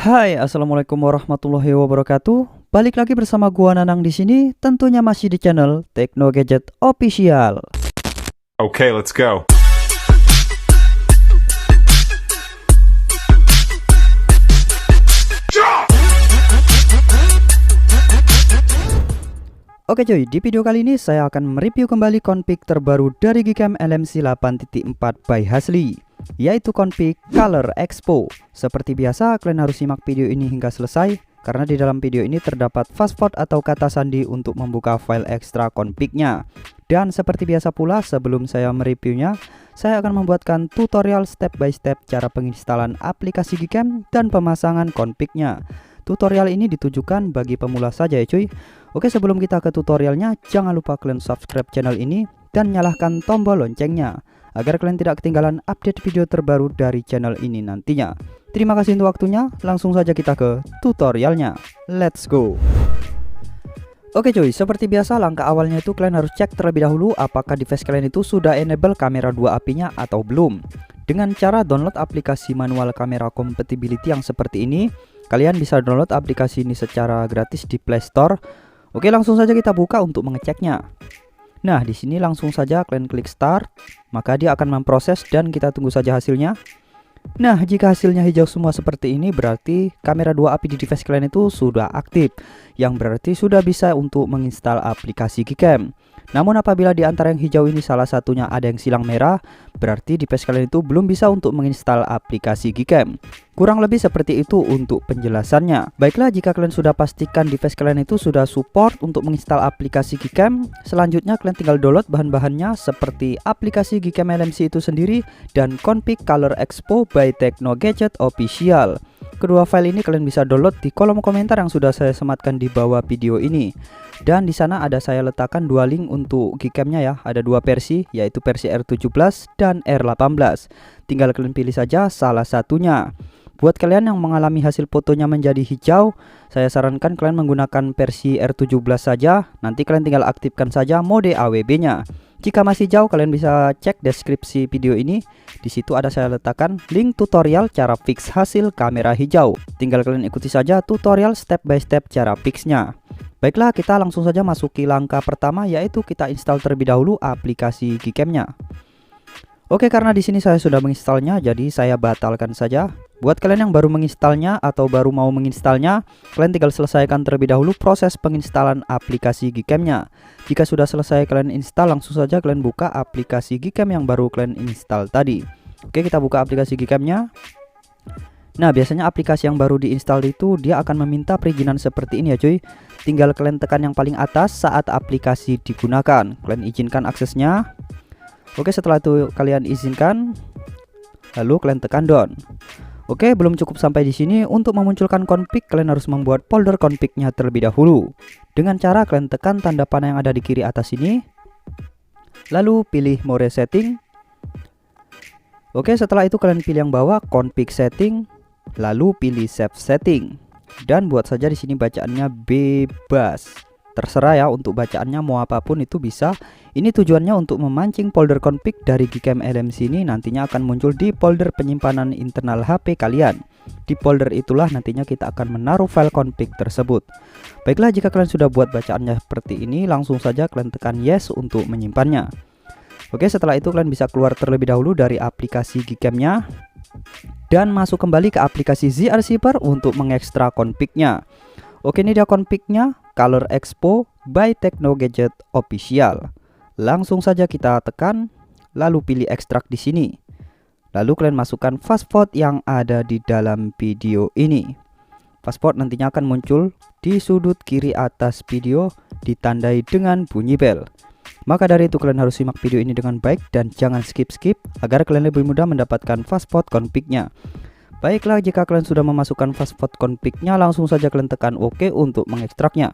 Hai, assalamualaikum warahmatullahi wabarakatuh. Balik lagi bersama gua Nanang di sini, tentunya masih di channel Tekno Gadget Official. Okay, let's go. Oke cuy, di video kali ini saya akan mereview kembali config terbaru dari Gcam LMC 8.4 by Hasli, yaitu config Color Expo. Seperti biasa, kalian harus simak video ini hingga selesai, karena di dalam video ini terdapat password atau kata sandi untuk membuka file ekstra config-nya. Dan seperti biasa pula, sebelum saya mereviewnya, saya akan membuatkan tutorial step by step cara penginstalan aplikasi Gcam dan pemasangan config-nya. Tutorial ini ditujukan bagi pemula saja ya cuy. Oke, sebelum kita ke tutorialnya, jangan lupa kalian subscribe channel ini dan nyalakan tombol loncengnya agar kalian tidak ketinggalan update video terbaru dari channel ini nantinya. Terima kasih untuk waktunya, langsung saja kita ke tutorialnya. Let's go. Oke cuy, seperti biasa langkah awalnya itu kalian harus cek terlebih dahulu apakah device kalian itu sudah enable kamera 2 API-nya atau belum. Dengan cara download aplikasi manual kamera compatibility yang seperti ini, kalian bisa download aplikasi ini secara gratis di Play Store. Oke, langsung saja kita buka untuk mengeceknya. Nah, di sini langsung saja kalian klik start, maka dia akan memproses dan kita tunggu saja hasilnya. Nah, jika hasilnya hijau semua seperti ini, berarti kamera 2 API di device kalian itu sudah aktif, yang berarti sudah bisa untuk menginstal aplikasi Gcam. Namun apabila di antara yang hijau ini salah satunya ada yang silang merah, berarti device kalian itu belum bisa untuk menginstal aplikasi Gcam. Kurang lebih seperti itu untuk penjelasannya. Baiklah, jika kalian sudah pastikan device kalian itu sudah support untuk menginstal aplikasi Gcam, selanjutnya kalian tinggal download bahan-bahannya seperti aplikasi Gcam LMC itu sendiri dan config Color Expo by Tekno Gadget Official. Kedua file ini kalian bisa download di kolom komentar yang sudah saya sematkan di bawah video ini. Dan di sana ada saya letakkan dua link untuk Gcam-nya ya. Ada dua versi, yaitu versi R17 dan R18. Tinggal kalian pilih saja salah satunya. Buat kalian yang mengalami hasil fotonya menjadi hijau, saya sarankan kalian menggunakan versi R17 saja. Nanti kalian tinggal aktifkan saja mode AWB-nya. Jika masih jauh, kalian bisa cek deskripsi video ini. Di situ ada saya letakkan link tutorial cara fix hasil kamera hijau. Tinggal kalian ikuti saja tutorial step by step cara fixnya. Baiklah, kita langsung saja masuki langkah pertama, yaitu kita install terlebih dahulu aplikasi Gcam-nya. Oke, karena di sini saya sudah menginstalnya, jadi saya batalkan saja. Buat kalian yang baru menginstalnya atau baru mau menginstalnya, kalian tinggal selesaikan terlebih dahulu proses penginstalan aplikasi Gcam-nya. Jika sudah selesai kalian install, langsung saja kalian buka aplikasi Gcam yang baru kalian install tadi. Oke, kita buka aplikasi Gcam-nya. Nah, biasanya aplikasi yang baru diinstal itu dia akan meminta perizinan seperti ini ya cuy. Tinggal kalian tekan yang paling atas saat aplikasi digunakan. Kalian izinkan aksesnya. Oke, setelah itu kalian izinkan, lalu kalian tekan done. Oke, belum cukup sampai di sini. Untuk memunculkan config, kalian harus membuat folder config-nya terlebih dahulu. Dengan cara kalian tekan tanda panah yang ada di kiri atas ini, lalu pilih more setting. Oke, setelah itu kalian pilih yang bawah config setting, lalu pilih save setting. Dan buat saja di sini bacaannya bebas. Terserah ya, untuk bacaannya mau apapun itu bisa. Ini tujuannya untuk memancing folder config dari Gcam LMC ini nantinya akan muncul di folder penyimpanan internal HP kalian. Di folder itulah nantinya kita akan menaruh file config tersebut. Baiklah, jika kalian sudah buat bacaannya seperti ini, langsung saja kalian tekan yes untuk menyimpannya. Oke, setelah itu kalian bisa keluar terlebih dahulu dari aplikasi Gcam-nya dan masuk kembali ke aplikasi ZRzipper untuk mengekstrak config-nya. Oke, ini dia config-nya, Color Expo by Tekno Gadget Official. Langsung saja kita tekan, lalu pilih ekstrak di sini. Lalu kalian masukkan password yang ada di dalam video ini. Password nantinya akan muncul di sudut kiri atas video ditandai dengan bunyi bel. Maka dari itu kalian harus simak video ini dengan baik dan jangan skip-skip agar kalian lebih mudah mendapatkan password config-nya. Baiklah, jika kalian sudah memasukkan password config-nya, langsung saja kalian tekan OK untuk mengekstraknya.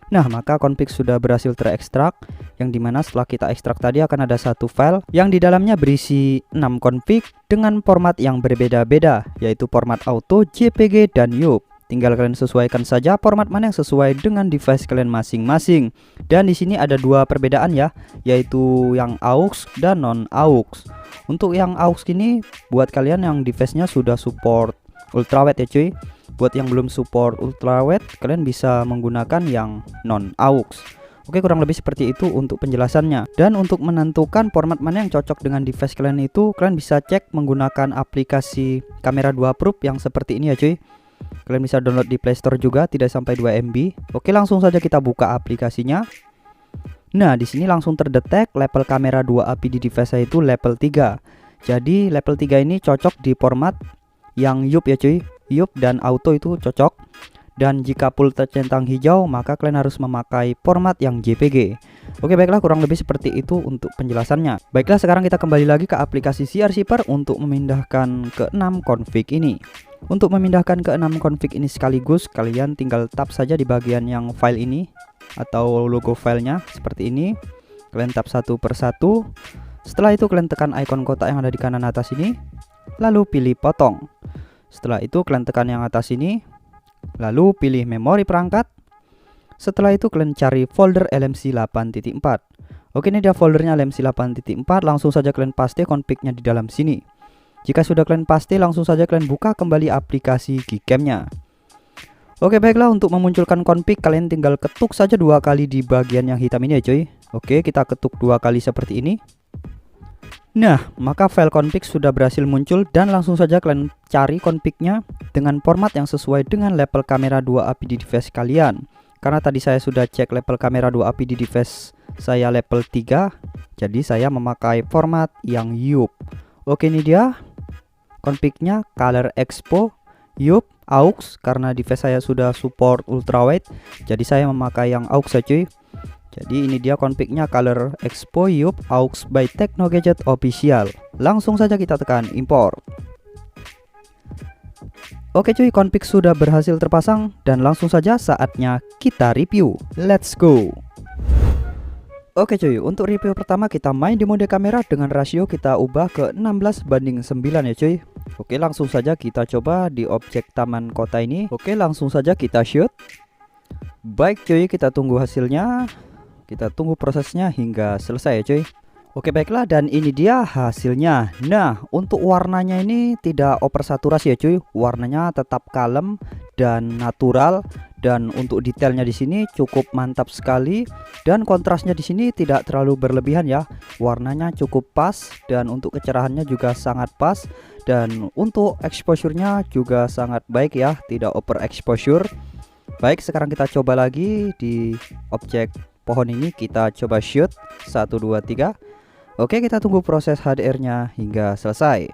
Nah, maka config sudah berhasil terekstrak, yang dimana setelah kita ekstrak tadi akan ada satu file yang di dalamnya berisi 6 config dengan format yang berbeda-beda, yaitu format auto, JPG, dan YUP. Tinggal kalian sesuaikan saja format mana yang sesuai dengan device kalian masing-masing. Dan di sini ada dua perbedaan ya, yaitu yang AUX dan non AUX. Untuk yang AUX ini buat kalian yang device-nya sudah support ultrawide ya cuy. Buat yang belum support ultrawide, kalian bisa menggunakan yang non aux. Oke, kurang lebih seperti itu untuk penjelasannya. Dan untuk menentukan format mana yang cocok dengan device kalian itu, kalian bisa cek menggunakan aplikasi kamera 2 Pro yang seperti ini ya cuy. Kalian bisa download di Play Store juga, tidak sampai 2 MB. Oke, langsung saja kita buka aplikasinya. Nah, di sini langsung terdetek level kamera 2 API di device saya itu level 3. Jadi level 3 ini cocok di format yang YUP ya cuy. YUP dan auto itu cocok. Dan jika full tercentang hijau, maka kalian harus memakai format yang JPG. Oke, baiklah, kurang lebih seperti itu untuk penjelasannya. Baiklah, sekarang kita kembali lagi ke aplikasi CR-Shipper untuk memindahkan ke 6 config ini. Untuk memindahkan ke 6 config ini sekaligus, kalian tinggal tap saja di bagian yang file ini atau logo filenya seperti ini. Kalian tap satu persatu. Setelah itu kalian tekan icon kotak yang ada di kanan atas ini, lalu pilih potong. Setelah itu kalian tekan yang atas ini, lalu pilih memori perangkat. Setelah itu kalian cari folder LMC 8.4. Oke, ini dia foldernya LMC 8.4. Langsung saja kalian paste config-nya di dalam sini. Jika sudah kalian paste, langsung saja kalian buka kembali aplikasi Gcam-nya. Oke, baiklah, untuk memunculkan config kalian tinggal ketuk saja 2 kali di bagian yang hitam ini ya cuy. Oke, kita ketuk 2 kali seperti ini. Nah, maka file config sudah berhasil muncul dan langsung saja kalian cari config-nya dengan format yang sesuai dengan level kamera 2 API di device kalian. Karena tadi saya sudah cek level kamera 2 API di device saya level 3, jadi saya memakai format yang YUP. Oke, ini dia config-nya, color expo, YUP, aux, karena device saya sudah support ultrawide, jadi saya memakai yang aux saja cuy. Jadi ini dia config-nya, color expo, YUP, aux by Techno Gadget official. Langsung saja kita tekan import. Oke cuy, config sudah berhasil terpasang dan langsung saja saatnya kita review. Let's go. Oke cuy, untuk review pertama kita main di mode kamera dengan rasio kita ubah ke 16:9 ya cuy. Oke, langsung saja kita coba di objek taman kota ini. Oke, langsung saja kita shoot. Baik cuy, kita tunggu hasilnya. Kita tunggu prosesnya hingga selesai ya cuy. Oke, baiklah, dan ini dia hasilnya. Nah, untuk warnanya ini tidak oversaturasi ya cuy. Warnanya tetap kalem dan natural, dan untuk detailnya di sini cukup mantap sekali, dan kontrasnya di sini tidak terlalu berlebihan ya. Warnanya cukup pas dan untuk kecerahannya juga sangat pas, dan untuk exposure-nya juga sangat baik ya, tidak over exposure. Baik, sekarang kita coba lagi di objek pohon ini, kita coba shoot 1 2 3. Oke, kita tunggu proses HDR-nya hingga selesai.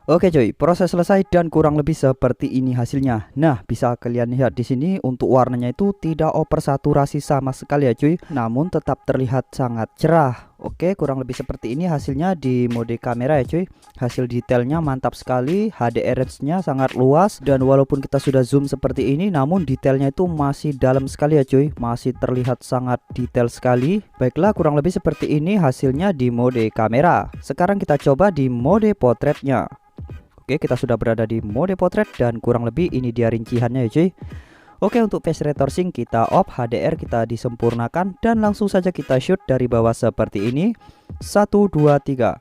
Oke cuy, proses selesai dan kurang lebih seperti ini hasilnya. Nah, bisa kalian lihat di sini untuk warnanya itu tidak oversaturasi sama sekali ya cuy, namun tetap terlihat sangat cerah. Oke, kurang lebih seperti ini hasilnya di mode kamera ya cuy. Hasil detailnya mantap sekali, HDR range-nya sangat luas, dan walaupun kita sudah zoom seperti ini, namun detailnya itu masih dalam sekali ya cuy, masih terlihat sangat detail sekali. Baiklah, kurang lebih seperti ini hasilnya di mode kamera. Sekarang kita coba di mode potretnya. Oke, kita sudah berada di mode potret dan kurang lebih ini dia rinciannya ya cuy. Oke, untuk face retracing kita off, HDR kita disempurnakan, dan langsung saja kita shoot dari bawah seperti ini. 1 2 3.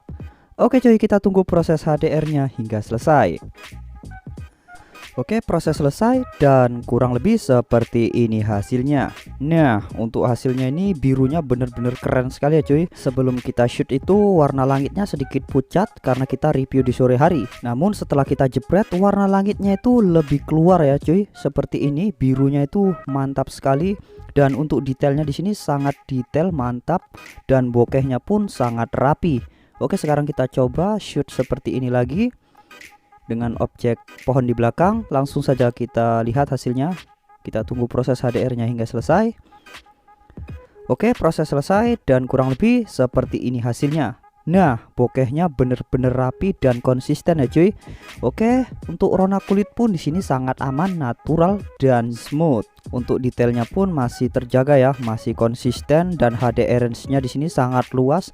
Oke cuy, kita tunggu proses HDR-nya hingga selesai. Oke, proses selesai dan kurang lebih seperti ini hasilnya. Nah, untuk hasilnya ini birunya bener-bener keren sekali ya cuy. Sebelum kita shoot itu warna langitnya sedikit pucat karena kita review di sore hari. Namun setelah kita jepret, warna langitnya itu lebih keluar ya cuy. Seperti ini, birunya itu mantap sekali. Dan untuk detailnya di sini sangat detail, mantap, dan bokehnya pun sangat rapi. Oke, sekarang kita coba shoot seperti ini lagi dengan objek pohon di belakang. Langsung saja kita lihat hasilnya. Kita tunggu proses HDR-nya hingga selesai. Oke, proses selesai dan kurang lebih seperti ini hasilnya. Nah, bokehnya bener-bener rapi dan konsisten ya cuy. Oke, untuk warna kulit pun di sini sangat aman, natural dan smooth. Untuk detailnya pun masih terjaga ya, masih konsisten, dan HDR range-nya di sini sangat luas.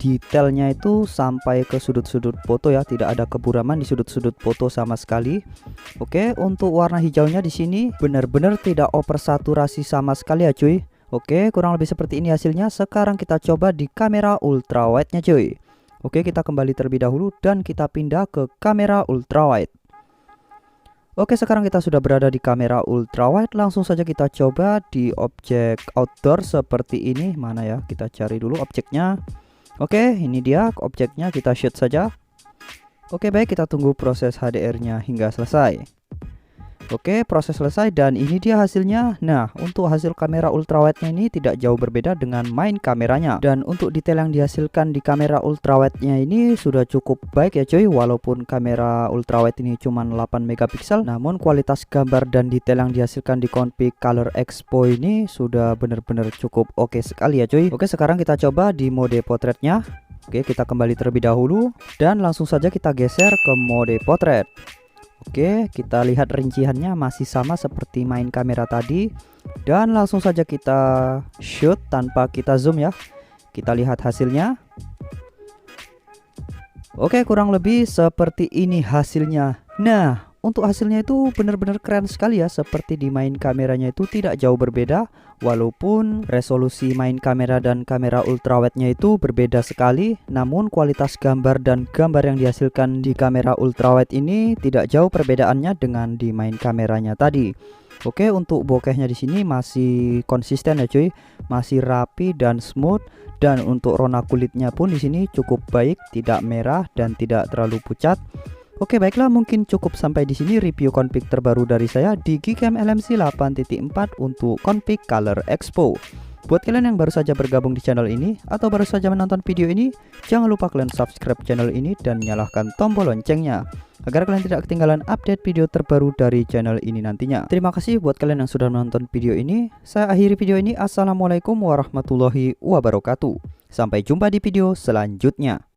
Detailnya itu sampai ke sudut-sudut foto ya, tidak ada keburaman di sudut-sudut foto sama sekali. Oke, untuk warna hijaunya di sini benar-benar tidak oversaturasi sama sekali ya cuy. Oke, kurang lebih seperti ini hasilnya. Sekarang kita coba di kamera ultrawide-nya cuy. Oke, kita kembali terlebih dahulu dan kita pindah ke kamera ultrawide. Oke, sekarang kita sudah berada di kamera ultrawide. Langsung saja kita coba di objek outdoor seperti ini. Mana ya? Kita cari dulu objeknya. Oke, ini dia objeknya, kita shoot saja. Oke, baik, kita tunggu proses HDR-nya hingga selesai. Oke, proses selesai dan ini dia hasilnya. Nah, untuk hasil kamera ultrawide-nya ini tidak jauh berbeda dengan main kameranya. Dan untuk detail yang dihasilkan di kamera ultrawide-nya ini sudah cukup baik ya cuy. Walaupun kamera ultrawide ini cuma 8 megapiksel, namun kualitas gambar dan detail yang dihasilkan di Config Color Expo ini sudah benar-benar cukup oke sekali ya cuy. Oke, sekarang kita coba di mode potretnya. Oke, kita kembali terlebih dahulu dan langsung saja kita geser ke mode potret. Oke, kita lihat rinciannya masih sama seperti main kamera tadi. Dan langsung saja kita shoot tanpa kita zoom ya. Kita lihat hasilnya. Oke, kurang lebih seperti ini hasilnya. Nah, untuk hasilnya itu benar-benar keren sekali ya. Seperti di main kameranya itu tidak jauh berbeda. Walaupun resolusi main kamera dan kamera ultrawide-nya itu berbeda sekali, namun kualitas gambar dan gambar yang dihasilkan di kamera ultrawide ini tidak jauh perbedaannya dengan di main kameranya tadi. Oke, untuk bokehnya di sini masih konsisten ya cuy, masih rapi dan smooth. Dan untuk warna kulitnya pun di sini cukup baik, tidak merah dan tidak terlalu pucat. Oke, baiklah, mungkin cukup sampai di sini review config terbaru dari saya di Gcam LMC 8.4 untuk Config Color Expo. Buat kalian yang baru saja bergabung di channel ini atau baru saja menonton video ini, jangan lupa kalian subscribe channel ini dan nyalakan tombol loncengnya agar kalian tidak ketinggalan update video terbaru dari channel ini nantinya. Terima kasih buat kalian yang sudah menonton video ini. Saya akhiri video ini. Assalamualaikum warahmatullahi wabarakatuh. Sampai jumpa di video selanjutnya.